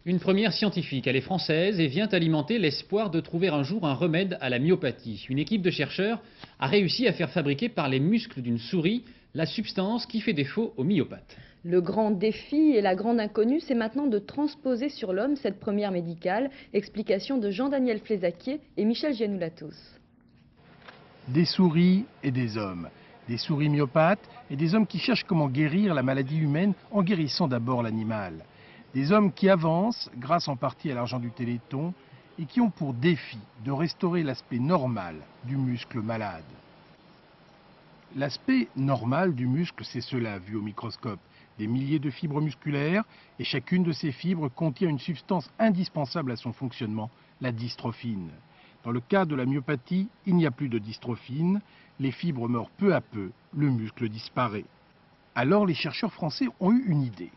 Une première scientifique, elle est française et vient alimenter l'espoir de trouver un jour un remède à la myopathie. Une équipe de chercheurs a réussi à faire fabriquer par les muscles d'une souris la substance qui fait défaut aux myopathes. Le grand défi et la grande inconnue, c'est maintenant de transposer sur l'homme cette première médicale. Explication de Jean-Daniel Flézaquier et Michel Gianoulatos. Des souris et des hommes. Des souris myopathes et des hommes qui cherchent comment guérir la maladie humaine en guérissant d'abord l'animal. Des hommes qui avancent, grâce en partie à l'argent du Téléthon, et qui ont pour défi de restaurer l'aspect normal du muscle malade. L'aspect normal du muscle, c'est cela, vu au microscope. Des milliers de fibres musculaires, et chacune de ces fibres contient une substance indispensable à son fonctionnement, la dystrophine. Dans le cas de la myopathie, il n'y a plus de dystrophine, les fibres meurent peu à peu, le muscle disparaît. Alors les chercheurs français ont eu une idée.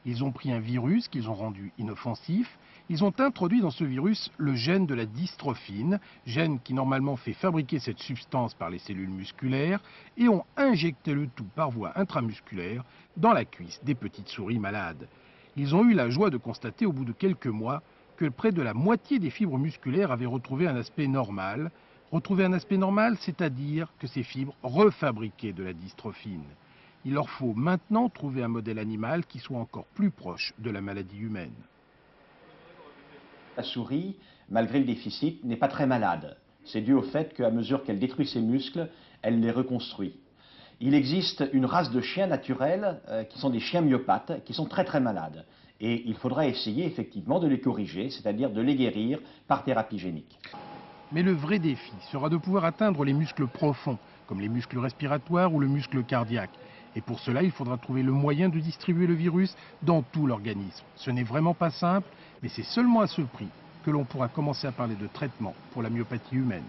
Ils ont pris un virus qu'ils ont rendu inoffensif, ils ont introduit dans ce virus le gène de la dystrophine, gène qui normalement fait fabriquer cette substance par les cellules musculaires, et ont injecté le tout par voie intramusculaire dans la cuisse des petites souris malades. Ils ont eu la joie de constater au bout de quelques mois que près de la moitié des fibres musculaires avaient retrouvé un aspect normal. Retrouver un aspect normal, c'est-à-dire que ces fibres refabriquaient de la dystrophine. Il leur faut maintenant trouver un modèle animal qui soit encore plus proche de la maladie humaine. La souris, malgré le déficit, n'est pas très malade. C'est dû au fait qu'à mesure qu'elle détruit ses muscles, elle les reconstruit. Il existe une race de chiens naturels qui sont des chiens myopathes, qui sont très très malades. Et il faudra essayer effectivement de les corriger, c'est-à-dire de les guérir par thérapie génique. Mais le vrai défi sera de pouvoir atteindre les muscles profonds, comme les muscles respiratoires ou le muscle cardiaque. Et pour cela, il faudra trouver le moyen de distribuer le virus dans tout l'organisme. Ce n'est vraiment pas simple, mais c'est seulement à ce prix que l'on pourra commencer à parler de traitement pour la myopathie humaine.